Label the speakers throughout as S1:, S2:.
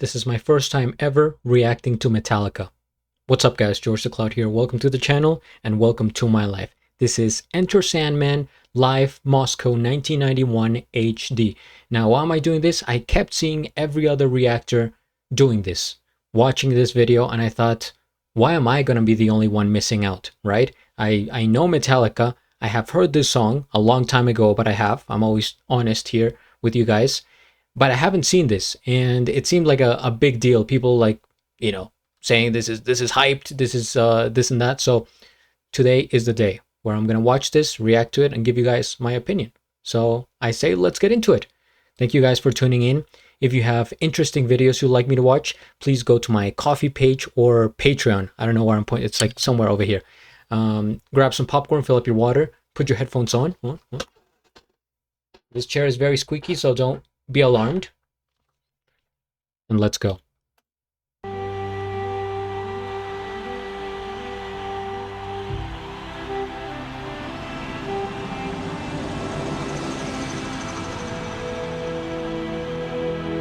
S1: This is my first time ever reacting to Metallica. What's up guys, GeorgeTheCloud here. Welcome to the channel and welcome to my life. This is Enter Sandman Live Moscow 1991 HD. Now why am I doing this? I kept seeing every other reactor doing this, watching this video, and I thought, why am I gonna be the only one missing out, right? I know Metallica. I have heard this song a long time ago, but I'm always honest here with you guys. But I haven't seen this, and it seemed like a big deal. People like, saying this is hyped, this is this and that. So today is the day where I'm gonna watch this, react to it, and give you guys my opinion. So I say let's get into it. Thank you guys for tuning in. If you have interesting videos you'd like me to watch, please go to my Coffee page or Patreon. I don't know where I'm pointing. It's like somewhere over here. Grab some popcorn, fill up your water, put your headphones on. This chair is very squeaky, so don't be alarmed. And let's go.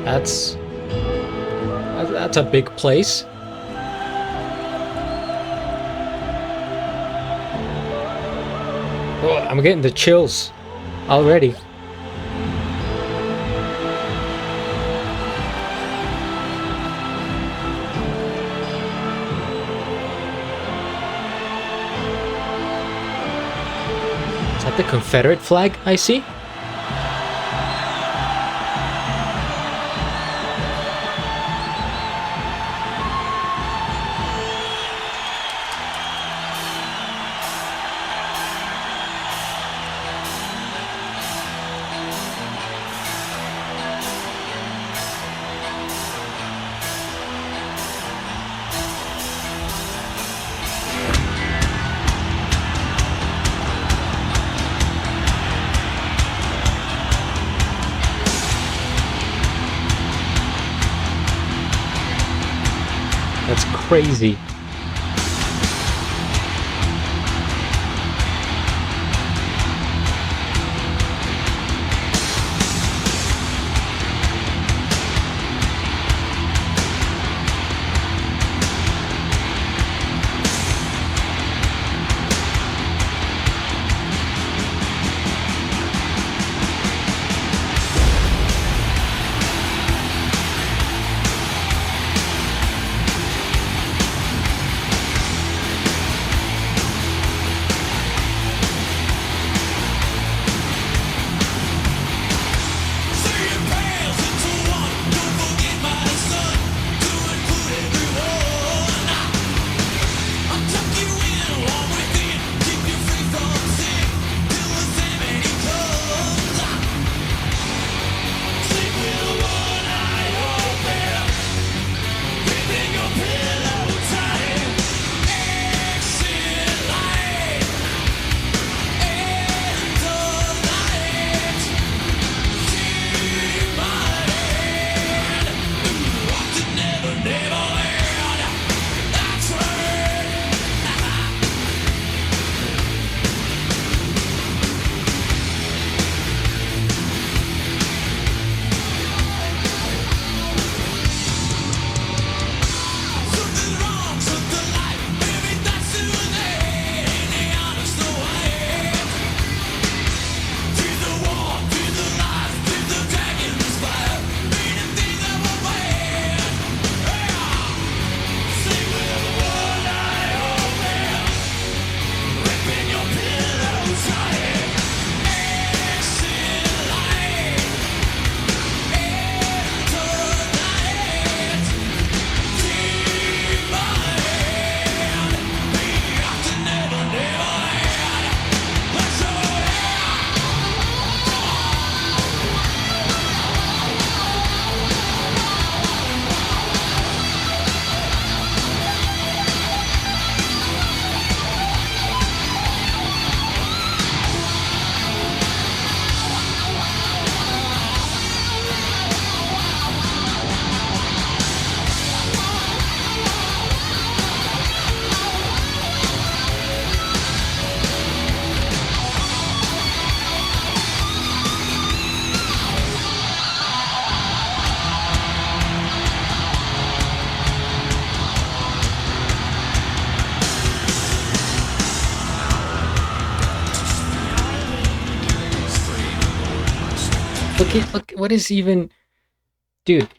S1: That's a big place. Oh, I'm getting the chills already. Is that the Confederate flag I see? That's crazy. look, what is even, dude,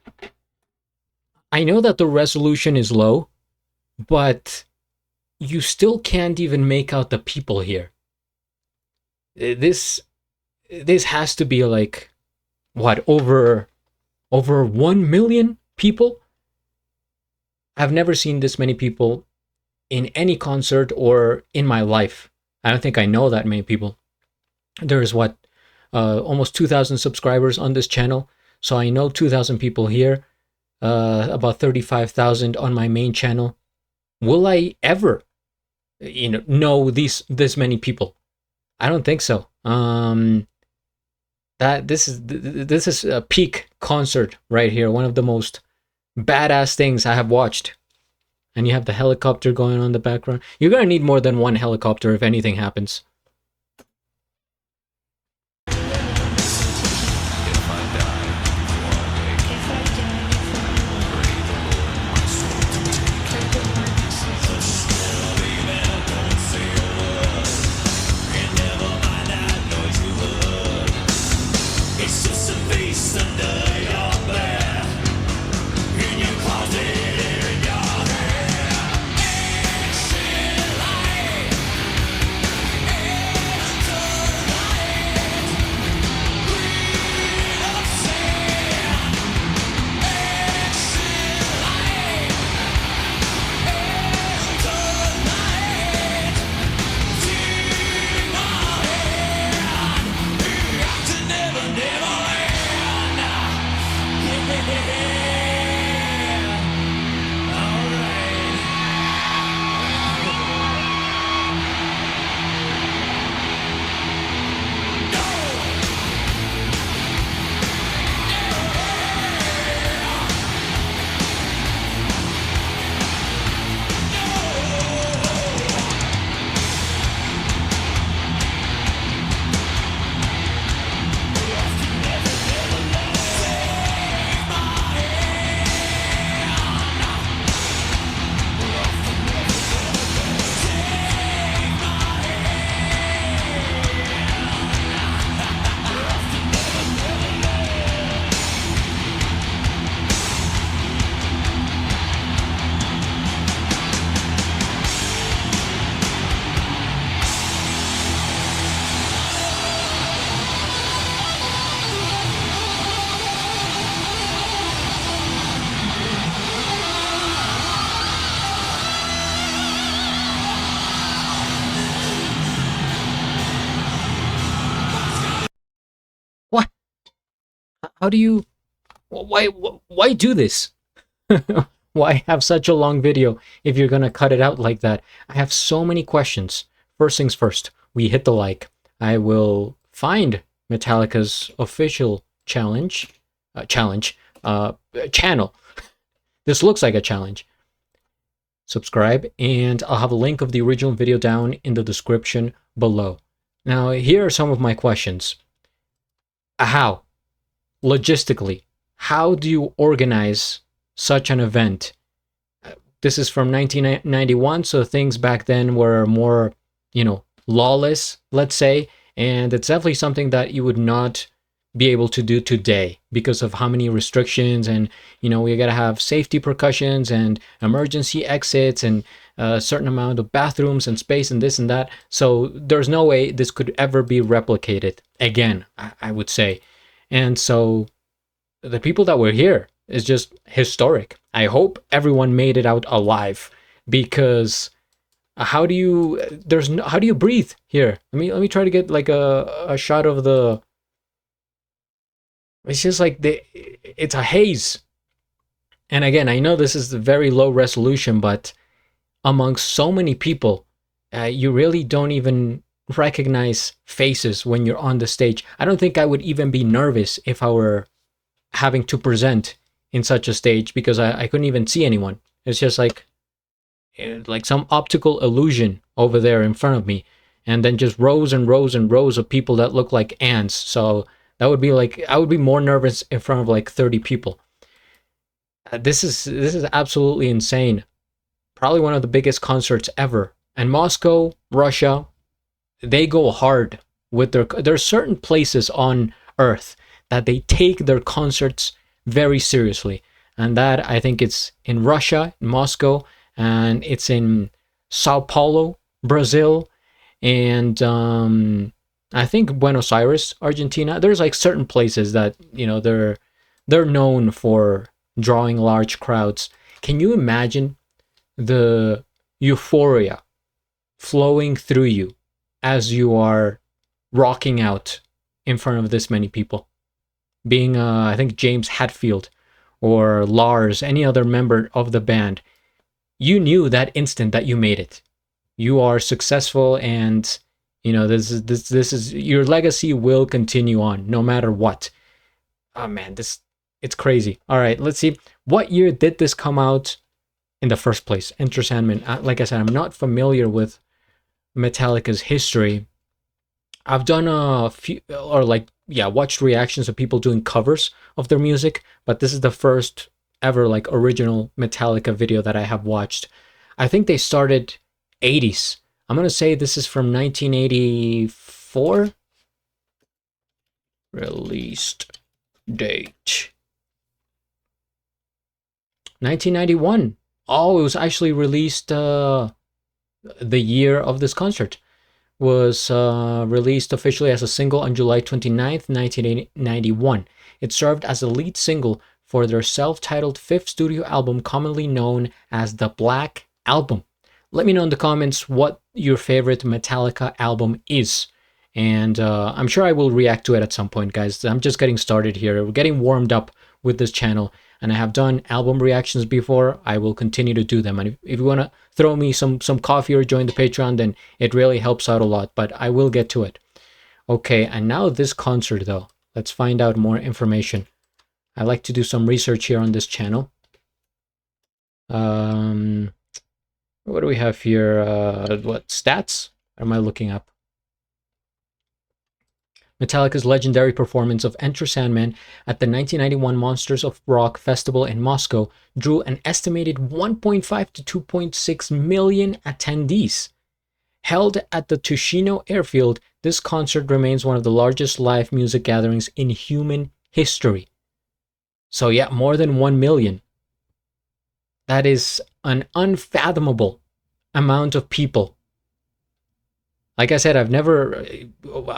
S1: I know that the resolution is low, but you still can't even make out the people here. This has to be like, what, over 1 million people? I've never seen this many people in any concert or in my life. I don't think I know that many people. There's what, almost 2,000 subscribers on this channel, so I know 2,000 people here, about 35,000 on my main channel. Will I ever, know this many people? I don't think so. That this is a peak concert right here, one of the most badass things I have watched. And you have the helicopter going on in the background. You're gonna need more than one helicopter if anything happens. What? How do you? Why do this? Why have such a long video if you're gonna cut it out like that? I have so many questions. First things first, we hit the like. I will find Metallica's official channel. This looks like a challenge. Subscribe, and I'll have a link of the original video down in the description below. Now, here are some of my questions. How? Logistically, how do you organize such an event? This is from 1991, so things back then were more, lawless, let's say, and it's definitely something that you would not be able to do today because of how many restrictions, and we gotta have safety precautions and emergency exits and a certain amount of bathrooms and space and this and that. So there's no way this could ever be replicated again, I would say. And so the people that were here is just historic. I hope everyone made it out alive, because how do you breathe here? Let me try to get like a shot of the. It's just like it's a haze. And again, I know this is a very low resolution, but amongst so many people, you really don't even recognize faces when you're on the stage. I don't think I would even be nervous if I were having to present in such a stage, because I couldn't even see anyone. It's just like some optical illusion over there in front of me, and then just rows and rows and rows of people that look like ants. So that would be like, I would be more nervous in front of like 30 people. This is absolutely insane. Probably one of the biggest concerts ever. And Moscow, Russia, they go hard with there's certain places on Earth that they take their concerts very seriously. And that, I think, it's in Russia, in Moscow, and it's in Sao Paulo, Brazil, and I think Buenos Aires, Argentina. There's like certain places that, you know, they're known for drawing large crowds. Can you imagine the euphoria flowing through you as you are rocking out in front of this many people? Being, I think, James Hetfield or Lars, any other member of the band, you knew that instant that you made it. You are successful, and you know this is your legacy will continue on no matter what. Oh man, this it's crazy. All right, let's see. What year did this come out in the first place? Enter Sandman. Like I said, I'm not familiar with Metallica's history. I've done a few, or like, yeah, watched reactions of people doing covers of their music, but this is the first ever like original Metallica video that I have watched. I think they started 80s. I'm gonna say this is from 1984. Released date 1991. Oh, it was actually released the year of this concert. Was released officially as a single on July 29th, 1991. It served as a lead single for their self-titled fifth studio album, commonly known as the Black Album. Let me know in the comments what your favorite Metallica album is. And I'm sure I will react to it at some point, guys. I'm just getting started here. We're getting warmed up with this channel, and I have done album reactions before. I will continue to do them. And if you want to throw me some coffee or join the Patreon, then it really helps out a lot. But I will get to it. Okay, and now this concert, though. Let's find out more information. I like to do some research here on this channel. What do we have here? What stats am I looking up? Metallica's legendary performance of Enter Sandman at the 1991 Monsters of Rock Festival in Moscow drew an estimated 1.5 to 2.6 million attendees. Held at the Tushino airfield, this concert remains one of the largest live music gatherings in human history. So yeah, more than 1 million. That is an unfathomable amount of people. Like I said, I've never,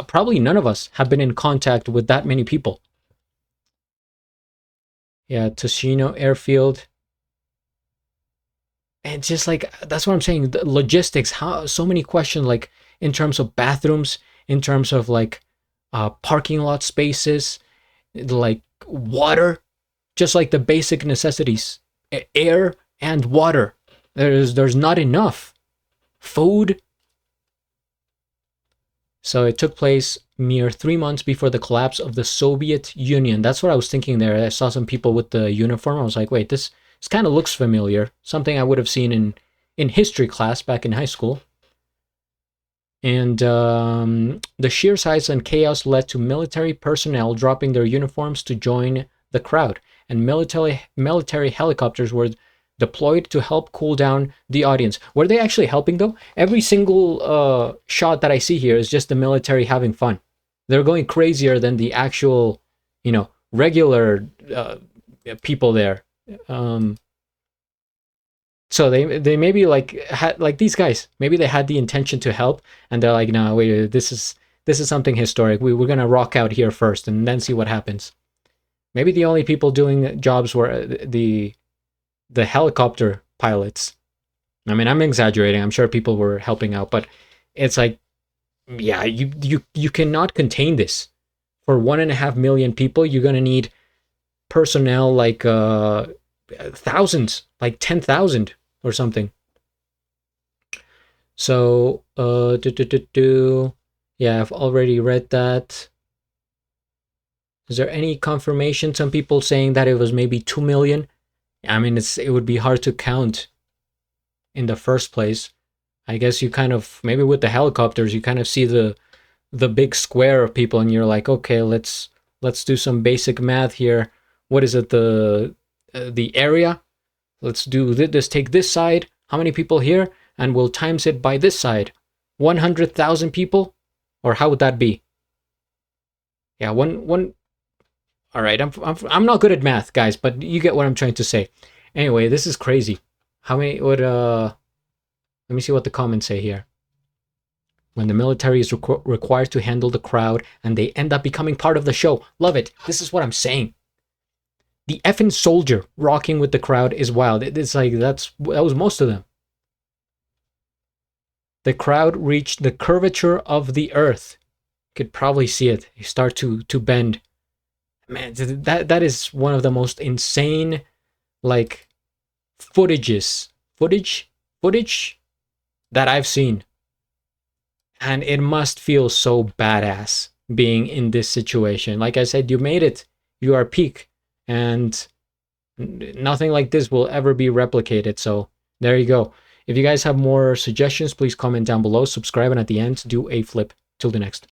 S1: probably none of us have been in contact with that many people. Yeah, Tushino airfield. And just like, that's what I'm saying, the logistics, how, so many questions, like in terms of bathrooms, in terms of like parking lot spaces, like water, just like the basic necessities, air and water. There's not enough. Food. So it took place mere 3 months before the collapse of the Soviet Union. That's what I was thinking there. I saw some people with the uniform. I was like, wait, this kind of looks familiar. Something I would have seen in history class back in high school. And the sheer size and chaos led to military personnel dropping their uniforms to join the crowd. And military helicopters were deployed to help cool down the audience. Were they actually helping though? Every single shot that I see here is just the military having fun. They're going crazier than the actual, you know, regular people there. So they maybe like had, like these guys, maybe they had the intention to help, and they're like, no, wait, this is something historic. We're gonna rock out here first and then see what happens. Maybe the only people doing jobs were the helicopter pilots. I mean, I'm exaggerating. I'm sure people were helping out, but it's like, yeah, you cannot contain this. For 1.5 million people, you're gonna need personnel like thousands, like 10,000 or something. So, yeah, I've already read that. Is there any confirmation? Some people saying that it was maybe 2 million. I mean, it would be hard to count in the first place. I guess you kind of, maybe with the helicopters, you kind of see the big square of people, and you're like, okay, let's do some basic math here. What is it, the area? Let's do this, take this side. How many people here? And we'll times it by this side. 100,000 people? Or how would that be? Yeah, one All right, I'm not good at math, guys, but you get what I'm trying to say. Anyway, this is crazy. How many would let me see what the comments say here. When the military is required to handle the crowd and they end up becoming part of the show. Love it. This is what I'm saying. The effing soldier rocking with the crowd is wild. It's like that was most of them. The crowd reached the curvature of the earth. You could probably see it. You start to bend. Man, that is one of the most insane like footage that I've seen. And it must feel so badass being in this situation. Like I said, you made it. You are peak. And nothing like this will ever be replicated. So there you go. If you guys have more suggestions, please comment down below. Subscribe, and at the end, do a flip. Till the next.